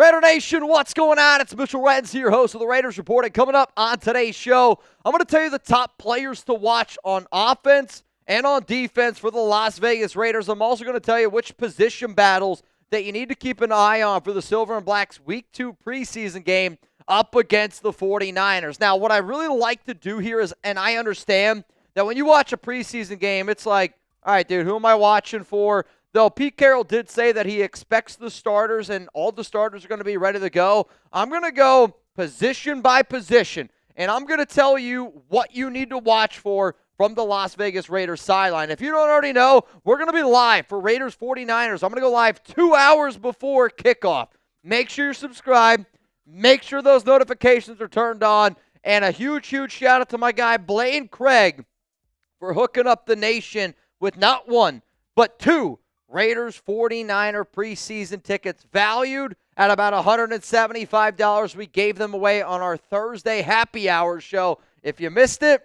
Raider Nation, what's going on? It's Mitchell Renz here, host of the Raiders Report. And coming up on today's show, I'm going to tell you the top players to watch on offense and on defense for the Las Vegas Raiders. I'm also going to tell you which position battles that you need to keep an eye on for the Silver and Black's Week 2 preseason game up against the 49ers. Now, what I really like to do here is, and I understand that when you watch a preseason game, it's like, all right, dude, who am I watching for? Though Pete Carroll did say that he expects the starters and all the starters are going to be ready to go, I'm going to go position by position, and I'm going to tell you what you need to watch for from the Las Vegas Raiders sideline. If you don't already know, we're going to be live for Raiders 49ers. I'm going to go live 2 hours before kickoff. Make sure you're subscribed. Make sure those notifications are turned on. And a huge, huge shout out to my guy Blaine Craig for hooking up the nation with not one, but 2 Raiders 49er preseason tickets valued at about $175. We gave them away on our Thursday happy hour show. If you missed it,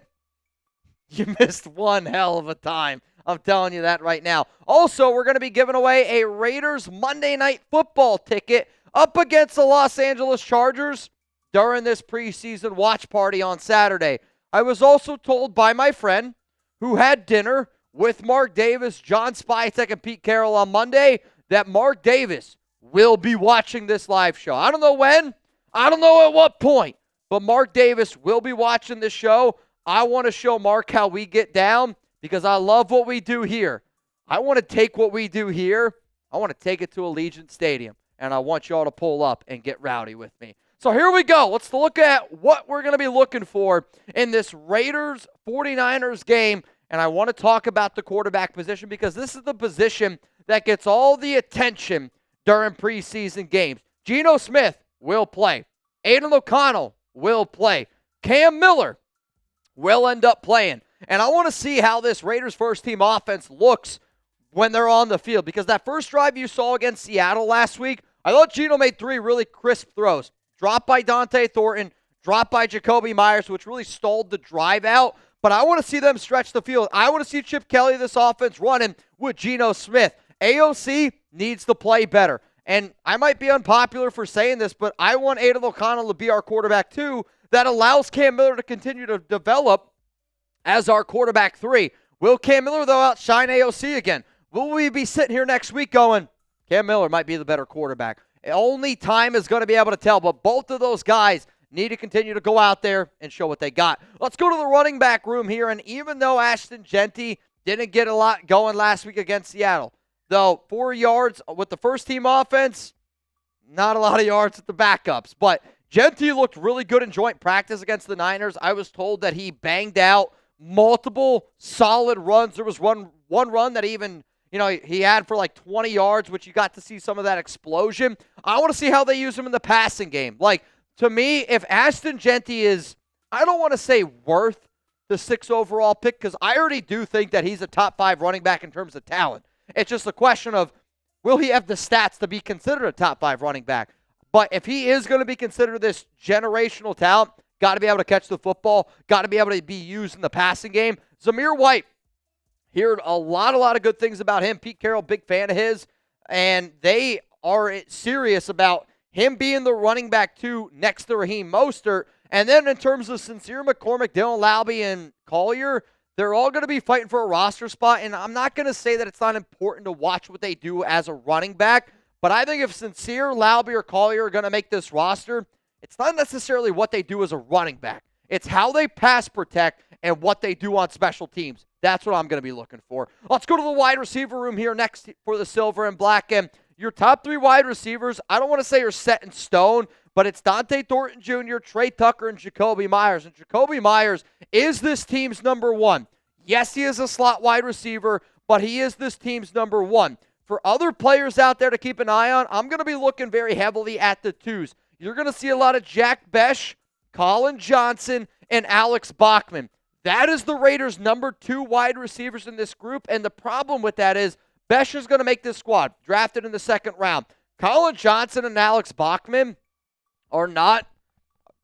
you missed one hell of a time. I'm telling you that right now. Also, we're going to be giving away a Raiders Monday Night Football ticket up against the Los Angeles Chargers during this preseason watch party on Saturday. I was also told by my friend who had dinner with Mark Davis, John Spytek, and Pete Carroll on Monday that Mark Davis will be watching this live show. I don't know when, I don't know at what point, but Mark Davis will be watching this show. I want to show Mark how we get down because I love what we do here. I want to take what we do here, I want to take it to Allegiant Stadium, and I want y'all to pull up and get rowdy with me. So here we go. Let's look at what we're going to be looking for in this Raiders 49ers game. And I want to talk about the quarterback position because this is the position that gets all the attention during preseason games. Geno Smith will play. Aidan O'Connell will play. Cam Miller will end up playing. And I want to see how this Raiders first-team offense looks when they're on the field because that first drive you saw against Seattle last week, I thought Geno made 3 really crisp throws. Dropped by Dante Thornton, dropped by Jacoby Myers, which really stalled the drive out. But I want to see them stretch the field. I want to see Chip Kelly, this offense, running with Geno Smith. AOC needs to play better. And I might be unpopular for saying this, but I want Aidan O'Connell to be our quarterback too. That allows Cam Miller to continue to develop as our quarterback 3. Will Cam Miller, though, outshine AOC again? Will we be sitting here next week going, Cam Miller might be the better quarterback? Only time is going to be able to tell, but both of those guys need to continue to go out there and show what they got. Let's go to the running back room here, and even though Ashton Jeanty didn't get a lot going last week against Seattle, though 4 yards with the first-team offense, not a lot of yards with the backups, but Jeanty looked really good in joint practice against the Niners. I was told that he banged out multiple solid runs. There was one run that even, he had for like 20 yards, which you got to see some of that explosion. I want to see how they use him in the passing game. To me, if Ashton Jeanty is, I don't want to say worth the 6th overall pick because I already do think that he's a top 5 running back in terms of talent. It's just a question of, will he have the stats to be considered a top 5 running back? But if he is going to be considered this generational talent, got to be able to catch the football, got to be able to be used in the passing game. Zamir White, heard a lot of good things about him. Pete Carroll, big fan of his, and they are serious about him being the running back 2 next to Raheem Mostert. And then in terms of Sincere McCormick, Dylan Laube, and Collier, they're all going to be fighting for a roster spot. And I'm not going to say that it's not important to watch what they do as a running back. But I think if Sincere, Laube, or Collier are going to make this roster, it's not necessarily what they do as a running back. It's how they pass protect and what they do on special teams. That's what I'm going to be looking for. Let's go to the wide receiver room here next for the Silver and Black. And your top 3 wide receivers, I don't want to say are set in stone, but it's Dante Thornton Jr., Trey Tucker, and Jacoby Myers. And Jacoby Myers is this team's number 1. Yes, he is a slot wide receiver, but he is this team's number 1. For other players out there to keep an eye on, I'm going to be looking very heavily at the 2s. You're going to see a lot of Jack Besh, Colin Johnson, and Alex Bachman. That is the Raiders' number 2 wide receivers in this group, and the problem with that is Besh is going to make this squad, drafted in the 2nd round. Colin Johnson and Alex Bachman are not,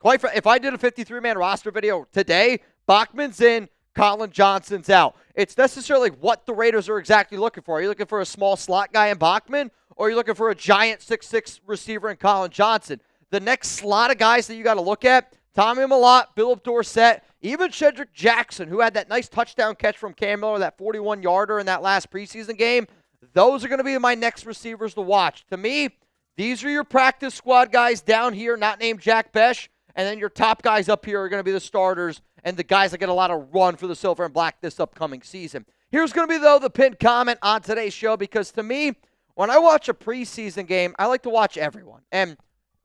if I did a 53-man roster video today, Bachman's in, Colin Johnson's out. It's necessarily what the Raiders are exactly looking for. Are you looking for a small slot guy in Bachman, or you're looking for a giant 6'6 receiver in Colin Johnson. The next slot of guys that you got to look at, Tommy Mellott, Phillip Dorsett, even Shedrick Jackson, who had that nice touchdown catch from Cam Miller, that 41-yarder in that last preseason game. Those are going to be my next receivers to watch. To me, these are your practice squad guys down here, not named Jack Besh, and then your top guys up here are going to be the starters and the guys that get a lot of run for the Silver and Black this upcoming season. Here's going to be, though, the pinned comment on today's show, because to me, when I watch a preseason game, I like to watch everyone. And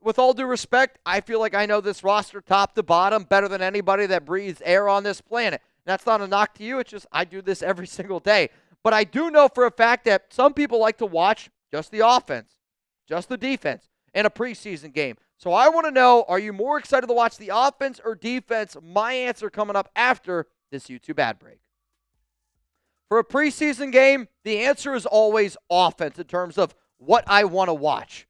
with all due respect, I feel like I know this roster top to bottom better than anybody that breathes air on this planet. And that's not a knock to you. It's just I do this every single day. But I do know for a fact that some people like to watch just the offense, just the defense in a preseason game. So I want to know, are you more excited to watch the offense or defense? My answer coming up after this YouTube ad break. For a preseason game, the answer is always offense in terms of what I want to watch.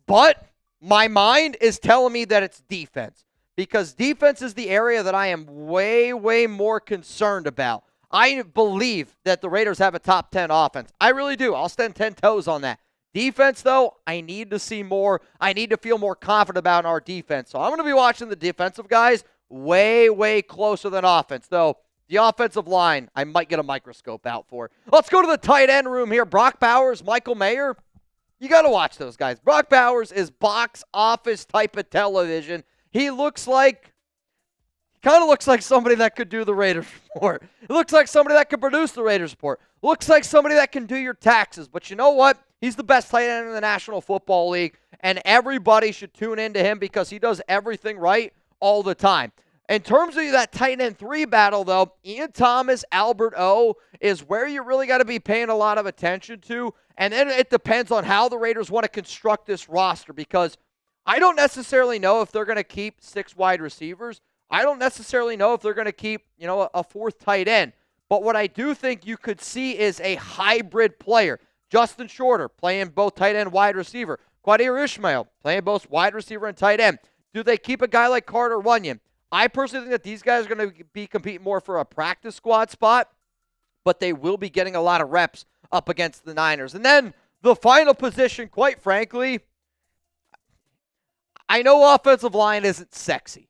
But my mind is telling me that it's defense, because defense is the area that I am way, way more concerned about. I believe that the Raiders have a top 10 offense. I really do. I'll stand 10 toes on that. Defense, though, I need to see more. I need to feel more confident about our defense. So I'm going to be watching the defensive guys way, way closer than offense, though. The offensive line, I might get a microscope out for. Let's go to the tight end room here. Brock Bowers, Michael Mayer. You got to watch those guys. Brock Bowers is box office type of television. He kind of looks like somebody that could do the Raiders report. It looks like somebody that could produce the Raiders report. Looks like somebody that can do your taxes. But you know what? He's the best tight end in the National Football League, and everybody should tune into him because he does everything right all the time. In terms of that tight end 3 battle, though, Ian Thomas, Albert O is where you really got to be paying a lot of attention to. And then it depends on how the Raiders want to construct this roster, because I don't necessarily know if they're going to keep 6 wide receivers. I don't necessarily know if they're going to keep, a 4th tight end. But what I do think you could see is a hybrid player. Justin Shorter playing both tight end, wide receiver. Quadir Ishmael playing both wide receiver and tight end. Do they keep a guy like Carter Runyon? I personally think that these guys are going to be competing more for a practice squad spot, but they will be getting a lot of reps up against the Niners. And then the final position, quite frankly, I know offensive line isn't sexy,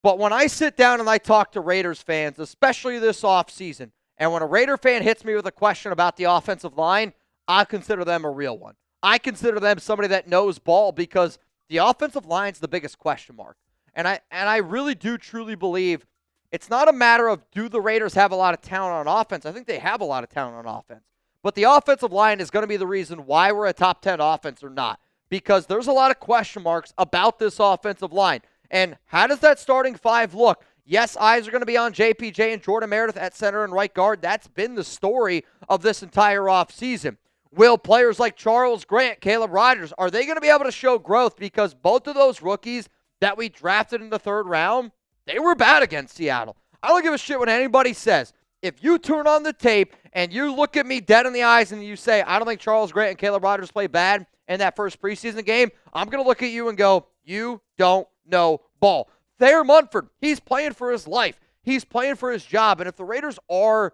but when I sit down and I talk to Raiders fans, especially this offseason, and when a Raider fan hits me with a question about the offensive line, I consider them a real one. I consider them somebody that knows ball, because the offensive line's the biggest question mark. And I really do truly believe it's not a matter of do the Raiders have a lot of talent on offense. I think they have a lot of talent on offense. But the offensive line is going to be the reason why we're a top 10 offense or not, because there's a lot of question marks about this offensive line. And how does that starting 5 look? Yes, eyes are going to be on JPJ and Jordan Meredith at center and right guard. That's been the story of this entire offseason. Will players like Charles Grant, Caleb Rogers, are they going to be able to show growth? Because both of those rookies that we drafted in the 3rd round, they were bad against Seattle. I don't give a shit what anybody says. If you turn on the tape and you look at me dead in the eyes and you say, I don't think Charles Grant and Caleb Rogers played bad in that first preseason game, I'm going to look at you and go, you don't know ball. Thayer Munford, he's playing for his life. He's playing for his job. And if the Raiders are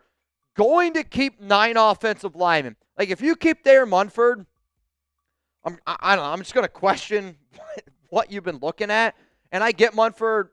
going to keep 9 offensive linemen, like if you keep Thayer Munford, I don't know, I'm just going to question what you've been looking at. And I get Munford,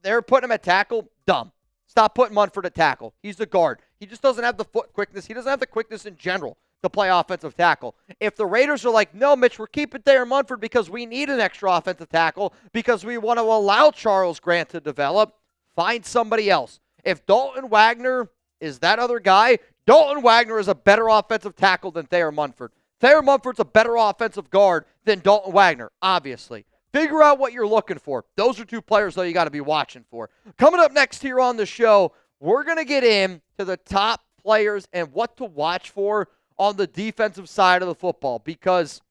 they're putting him at tackle, dumb. Stop putting Munford at tackle. He's the guard. He just doesn't have the foot quickness. He doesn't have the quickness in general to play offensive tackle. If the Raiders are like, no, Mitch, we're keeping Thayer Munford because we need an extra offensive tackle, because we want to allow Charles Grant to develop, find somebody else. If Dalton Wagner is that other guy, Dalton Wagner is a better offensive tackle than Thayer Munford. Thayer Munford's a better offensive guard than Dalton Wagner, obviously. Figure out what you're looking for. Those are 2 players, though, you got to be watching for. Coming up next here on the show, we're going to get into the top players and what to watch for on the defensive side of the football, because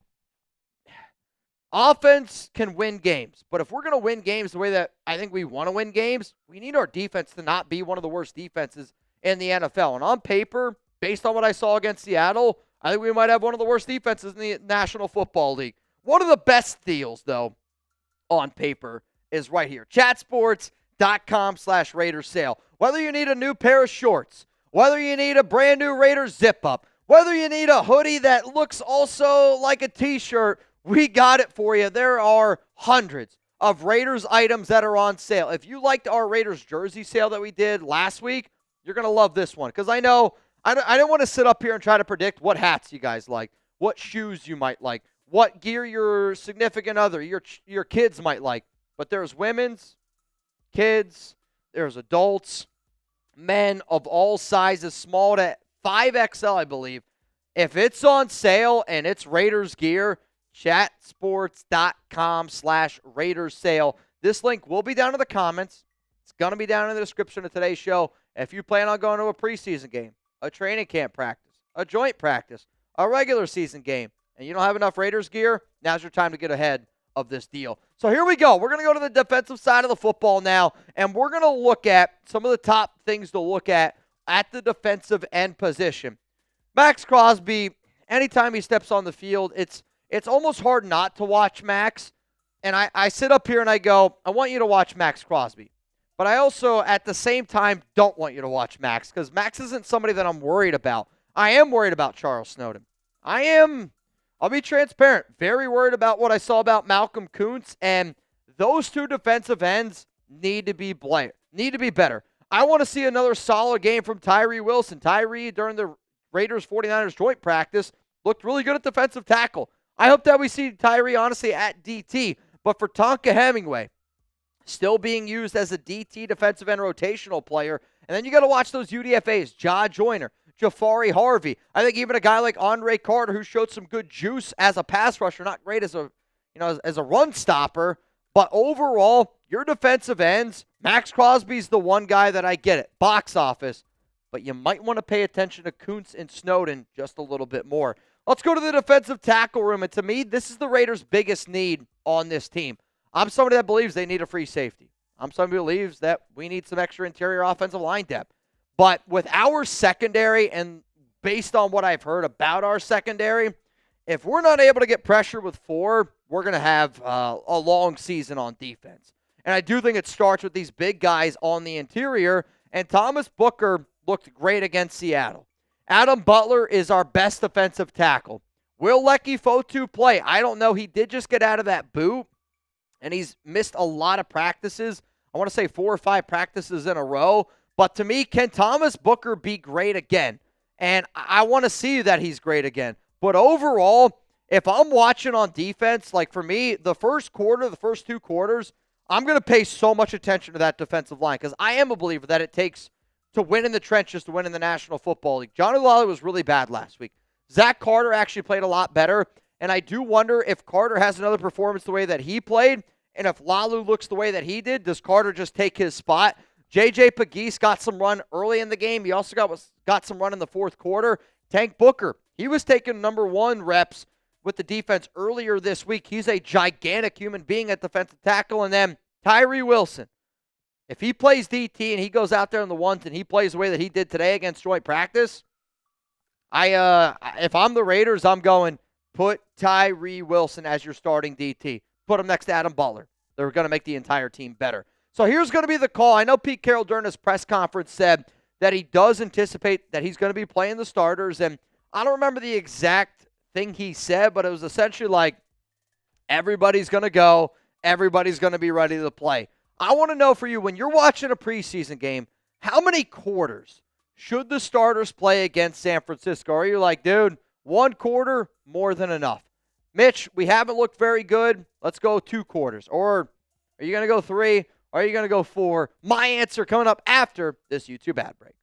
offense can win games. But if we're going to win games the way that I think we want to win games, we need our defense to not be one of the worst defenses in the NFL. And on paper, based on what I saw against Seattle, I think we might have one of the worst defenses in the National Football League. One of the best deals, though, on paper is right here. Chatsports.com/Raiders sale. Whether you need a new pair of shorts, whether you need a brand new Raiders zip-up, Whether you need a hoodie that looks also like a t-shirt, we got it for you. There are hundreds of Raiders items that are on sale. If you liked our Raiders jersey sale that we did last week, you're going to love this one. Because I know I don't want to sit up here and try to predict what hats you guys like, what shoes you might like, what gear your significant other, your kids might like. But there's women's, kids, there's adults, men of all sizes, small to 5XL, I believe. If it's on sale and it's Raiders gear, chatsports.com/Raiders sale. This link will be down in the comments. It's going to be down in the description of today's show. If you plan on going to a preseason game, a training camp practice, a joint practice, a regular season game, and you don't have enough Raiders gear, now's your time to get ahead of this deal. So here we go. We're going to go to the defensive side of the football now, and we're going to look at some of the top things to look at the defensive end position. Max Crosby, anytime he steps on the field, it's almost hard not to watch Max. And I sit up here and I go, I want you to watch Max Crosby. But I also, at the same time, don't want you to watch Max because Max isn't somebody that I'm worried about. I am worried about Charles Snowden. I'll be transparent, very worried about what I saw about Malcolm Kuntz. And those two defensive ends need to be better. I want to see another solid game from Tyree Wilson. Tyree, during the Raiders-49ers joint practice, looked really good at defensive tackle. I hope that we see Tyree, honestly, at DT. But for Tonka Hemingway, still being used as a DT defensive end rotational player. And then you got to watch those UDFAs, Ja Joyner, Jafari Harvey. I think even a guy like Andre Carter, who showed some good juice as a pass rusher, not great as a run stopper. But overall, your defensive ends, Max Crosby's the one guy that I get it. Box office. But you might want to pay attention to Kuntz and Snowden just a little bit more. Let's go to the defensive tackle room. And to me, this is the Raiders' biggest need on this team. I'm somebody that believes they need a free safety. I'm somebody who believes that we need some extra interior offensive line depth. But with our secondary, and based on what I've heard about our secondary, if we're not able to get pressure with 4, we're going to have a long season on defense. And I do think it starts with these big guys on the interior. And Thomas Booker looked great against Seattle. Adam Butler is our best defensive tackle. Will Lecky Fotu play? I don't know. He did just get out of that boot, and he's missed a lot of practices. I want to say 4 or 5 practices in a row. But to me, can Thomas Booker be great again? And I want to see that he's great again. But overall, if I'm watching on defense, like for me, the first 2 quarters, I'm going to pay so much attention to that defensive line because I am a believer that it takes to win in the trenches, to win in the National Football League. Johnny Lawler was really bad last week. Zach Carter actually played a lot better, and I do wonder if Carter has another performance the way that he played, and if Lalu looks the way that he did, does Carter just take his spot? J.J. Pegues got some run early in the game. He also got some run in the fourth quarter. Tank Booker, he was taking number 1 reps with the defense earlier this week. He's a gigantic human being at defensive tackle. And then Tyree Wilson, if he plays DT and he goes out there in the ones and he plays the way that he did today against joint practice, if I'm the Raiders, I'm going, put Tyree Wilson as your starting DT. Put him next to Adam Butler. They're going to make the entire team better. So here's going to be the call. I know Pete Carroll during his press conference said that he does anticipate that he's going to be playing the starters. And I don't remember the exact thing he said, but it was essentially like, everybody's going to go. Everybody's going to be ready to play. I want to know for you, when you're watching a preseason game, how many quarters should the starters play against San Francisco? Or are you like, dude, 1 quarter, more than enough? Mitch, we haven't looked very good. Let's go 2 quarters. Or are you going to go 3? Or are you going to go 4? My answer coming up after this YouTube ad break.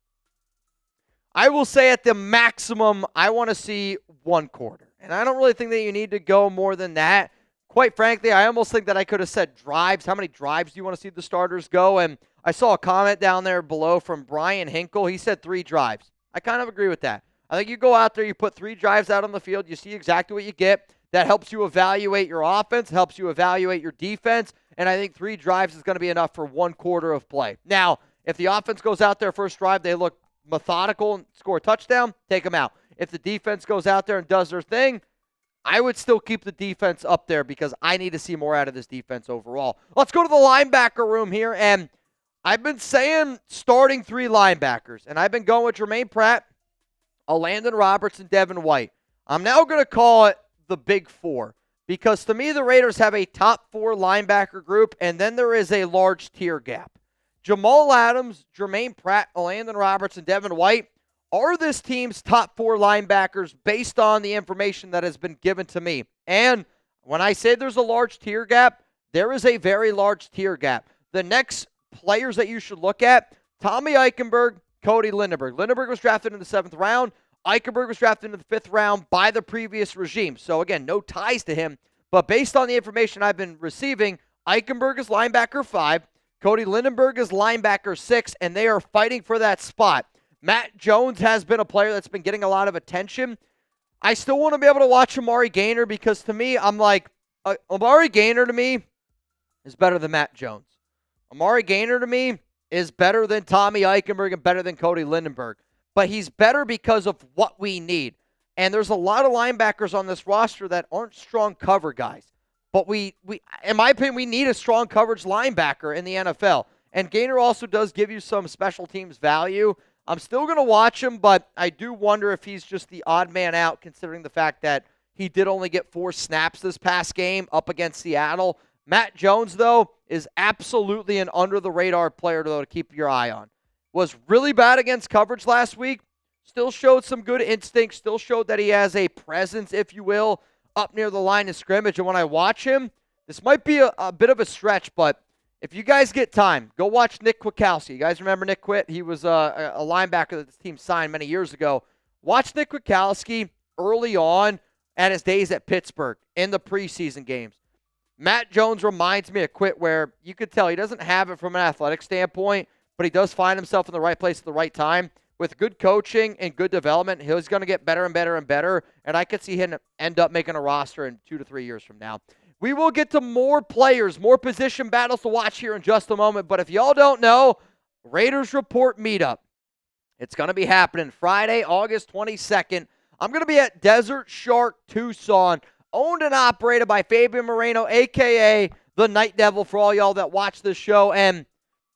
I will say at the maximum, I want to see 1 quarter. And I don't really think that you need to go more than that. Quite frankly, I almost think that I could have said drives. How many drives do you want to see the starters go? And I saw a comment down there below from Brian Hinkle. He said 3 drives. I kind of agree with that. I think you go out there, you put 3 drives out on the field, you see exactly what you get. That helps you evaluate your offense, helps you evaluate your defense, and I think 3 drives is going to be enough for 1 quarter of play. Now, if the offense goes out there first drive, they look methodical and score a touchdown, take them out. If the defense goes out there and does their thing, I would still keep the defense up there because I need to see more out of this defense overall. Let's go to the linebacker room here, and I've been saying starting 3 linebackers, and I've been going with Jermaine Pratt, Landon Roberts, and Devin White. I'm now going to call it the Big Four because to me the Raiders have a top 4 linebacker group, and then there is a large tier gap. Jamal Adams, Jermaine Pratt, Landon Roberts, and Devin White are this team's top 4 linebackers based on the information that has been given to me. And when I say there's a large tier gap, there is a very large tier gap. The next players that you should look at, Tommy Eichenberg, Cody Lindenberg. Lindenberg was drafted in the 7th round. Eichenberg was drafted in the 5th round by the previous regime. So, again, no ties to him. But based on the information I've been receiving, Eichenberg is linebacker 5. Cody Lindenberg is linebacker 6, and they are fighting for that spot. Matt Jones has been a player that's been getting a lot of attention. I still want to be able to watch Amari Gaynor because to me, I'm like, Amari Gaynor to me is better than Matt Jones. Amari Gaynor to me is better than Tommy Eichenberg and better than Cody Lindenberg. But he's better because of what we need. And there's a lot of linebackers on this roster that aren't strong cover guys. But we in my opinion, we need a strong coverage linebacker in the NFL. And Gaynor also does give you some special teams value. I'm still going to watch him, but I do wonder if he's just the odd man out considering the fact that he did only get 4 snaps this past game up against Seattle. Matt Jones, though, is absolutely an under-the-radar player, though, to keep your eye on. Was really bad against coverage last week. Still showed some good instincts. Still showed that he has a presence, if you will, up near the line of scrimmage. And when I watch him, this might be a bit of a stretch, but if you guys get time, go watch Nick Kwiatkowski. You guys remember Nick Kwit? He was a linebacker that this team signed many years ago. Watch Nick Kwiatkowski early on at his days at Pittsburgh in the preseason games. Matt Jones reminds me of Kwit where you could tell he doesn't have it from an athletic standpoint, but he does find himself in the right place at the right time. With good coaching and good development, he's going to get better and better and better, and I could see him end up making a roster in 2 to 3 years from now. We will get to more players, more position battles to watch here in just a moment. But if y'all don't know, Raiders Report Meetup. It's going to be happening Friday, August 22nd. I'm going to be at Desert Shark Tucson, owned and operated by Fabian Moreno, a.k.a. the Night Devil for all y'all that watch this show. And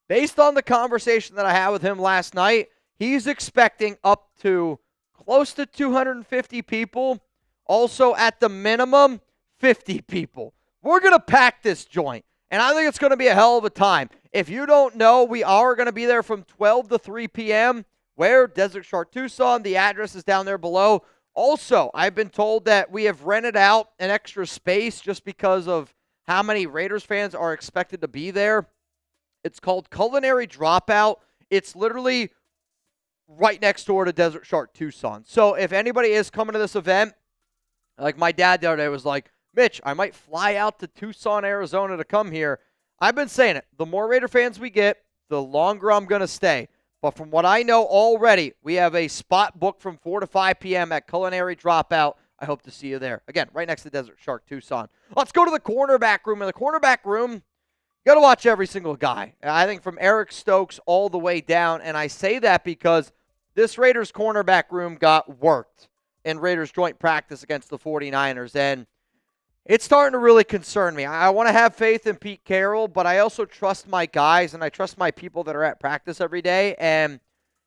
based on the conversation that I had with him last night, he's expecting up to close to 250 people. Also, at the minimum, 50 people. We're going to pack this joint, and I think it's going to be a hell of a time. If you don't know, we are going to be there from 12 to 3 p.m. Where? Desert Shark Tucson. The address is down there below. Also, I've been told that we have rented out an extra space just because of how many Raiders fans are expected to be there. It's called Culinary Dropout. It's literally right next door to Desert Shark Tucson. So if anybody is coming to this event, like my dad the other day was like, Mitch, I might fly out to Tucson, Arizona to come here. I've been saying it. The more Raider fans we get, the longer I'm going to stay. But from what I know already, we have a spot booked from 4 to 5 p.m. at Culinary Dropout. I hope to see you there. Again, right next to Desert Shark Tucson. Let's go to the cornerback room. In the cornerback room, you got to watch every single guy. I think from Eric Stokes all the way down. And I say that because this Raiders cornerback room got worked in Raiders joint practice against the 49ers. And it's starting to really concern me. I want to have faith in Pete Carroll, but I also trust my guys and I trust my people that are at practice every day. And,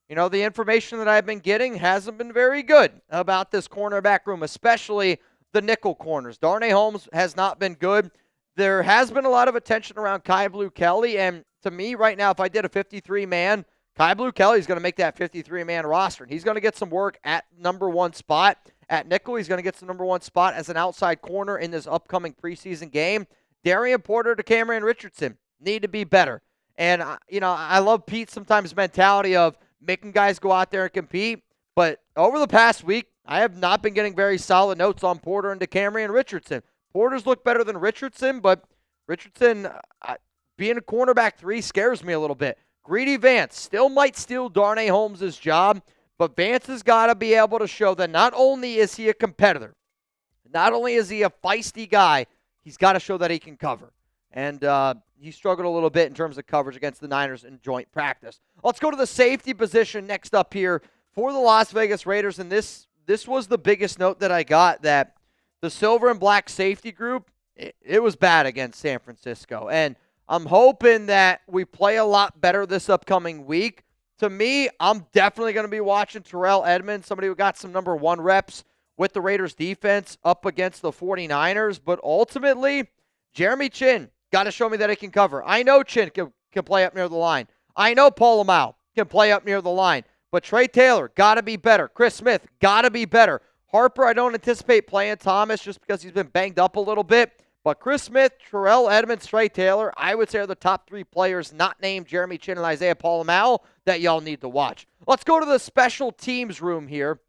you know, the information that I've been getting hasn't been very good about this cornerback room, especially the nickel corners. Darnay Holmes has not been good. There has been a lot of attention around Kai Blue Kelly. And to me right now, if I did a 53-man, Kai Blue Kelly is going to make that 53-man roster. And he's going to get some work at number 1 spot. At nickel, he's going to get the number 1 spot as an outside corner in this upcoming preseason game. Darian Porter to Cameron Richardson need to be better. And, you know, I love Pete's sometimes mentality of making guys go out there and compete. But over the past week, I have not been getting very solid notes on Porter and Cameron Richardson. Porter's looked better than Richardson, but Richardson being a cornerback 3 scares me a little bit. Greedy Vance still might steal Darnay Holmes' job. But Vance has got to be able to show that not only is he a competitor, not only is he a feisty guy, he's got to show that he can cover. And he struggled a little bit in terms of coverage against the Niners in joint practice. Let's go to the safety position next up here for the Las Vegas Raiders. And this was the biggest note that I got, that the silver and black safety group, it was bad against San Francisco. And I'm hoping that we play a lot better this upcoming week To me, I'm definitely going to be watching Terrell Edmonds, somebody who got some number 1 reps with the Raiders defense up against the 49ers. But ultimately, Jeremy Chinn got to show me that he can cover. I know Chinn can play up near the line. I know Paul Lamau can play up near the line. But Trey Taylor, got to be better. Chris Smith, got to be better. Harper, I don't anticipate playing Thomas just because he's been banged up a little bit. But Chris Smith, Terrell Edmonds, Trey Taylor, I would say are the top 3 players not named Jeremy Chinn and Isaiah Paul-Amal that y'all need to watch. Let's go to the special teams room here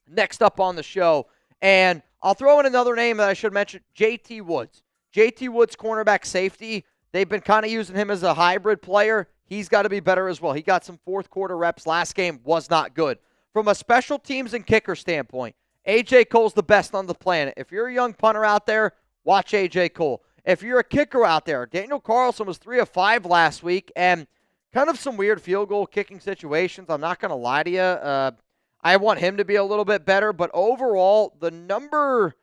next up on the show. And I'll throw in another name that I should mention, JT Woods. JT Woods, cornerback safety. They've been kind of using him as a hybrid player. He's got to be better as well. He got some fourth quarter reps last game, was not good. From a special teams and kicker standpoint, A.J. Cole's the best on the planet. If you're a young punter out there, watch A.J. Cole. If you're a kicker out there, Daniel Carlson was 3 of 5 last week, and kind of some weird field goal kicking situations. I'm not going to lie to you. I want him to be a little bit better, but overall, the number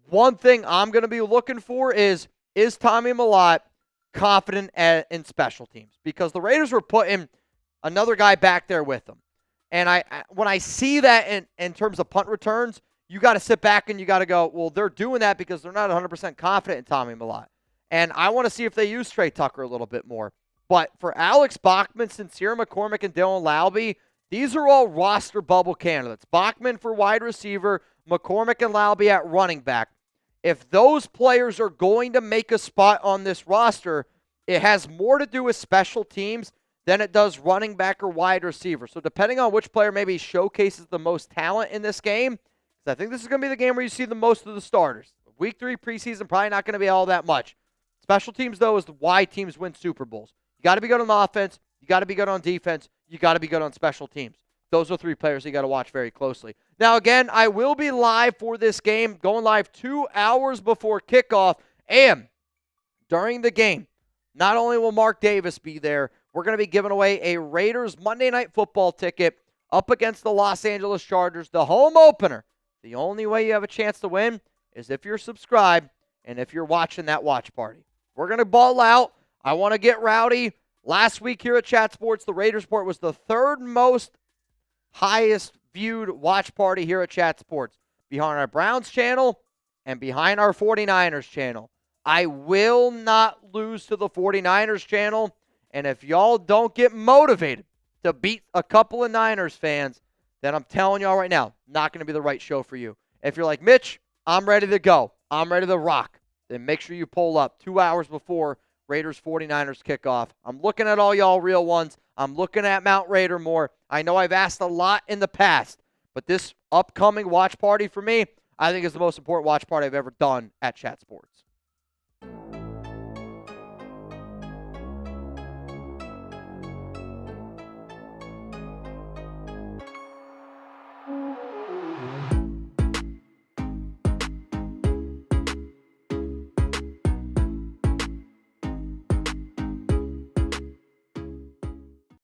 one thing I'm going to be looking for is Tommy Mellott confident in special teams? Because the Raiders were putting another guy back there with them. And when I see that in terms of punt returns, you got to sit back and you got to go, well, they're doing that because they're not 100% confident in Tommy Mellott. And I want to see if they use Trey Tucker a little bit more. But for Alex Bachman, Sincere McCormick, and Dylan Laube, these are all roster bubble candidates. Bachman for wide receiver, McCormick and Laube at running back. If those players are going to make a spot on this roster, it has more to do with special teams than it does running back or wide receiver. So depending on which player maybe showcases the most talent in this game, because I think this is going to be the game where you see the most of the starters. Week 3 preseason, probably not going to be all that much. Special teams, though, is why teams win Super Bowls. You got to be good on offense. You got to be good on defense. You got to be good on special teams. Those are 3 players you got to watch very closely. Now, again, I will be live for this game, going live 2 hours before kickoff. And during the game, not only will Mark Davis be there, we're going to be giving away a Raiders Monday Night Football ticket up against the Los Angeles Chargers, the home opener. The only way you have a chance to win is if you're subscribed and if you're watching that watch party. We're going to ball out. I want to get rowdy. Last week here at Chat Sports, the Raiders Report was the 3rd most highest viewed watch party here at Chat Sports, behind our Browns channel and behind our 49ers channel. I will not lose to the 49ers channel, and if y'all don't get motivated to beat a couple of Niners fans, then I'm telling y'all right now, not going to be the right show for you. If you're like, Mitch, I'm ready to go, I'm ready to rock, then make sure you pull up 2 hours before Raiders 49ers kickoff. I'm looking at all y'all real ones. I'm looking at Mount Raider more. I know I've asked a lot in the past, but this upcoming watch party for me, I think is the most important watch party I've ever done at Chat Sports.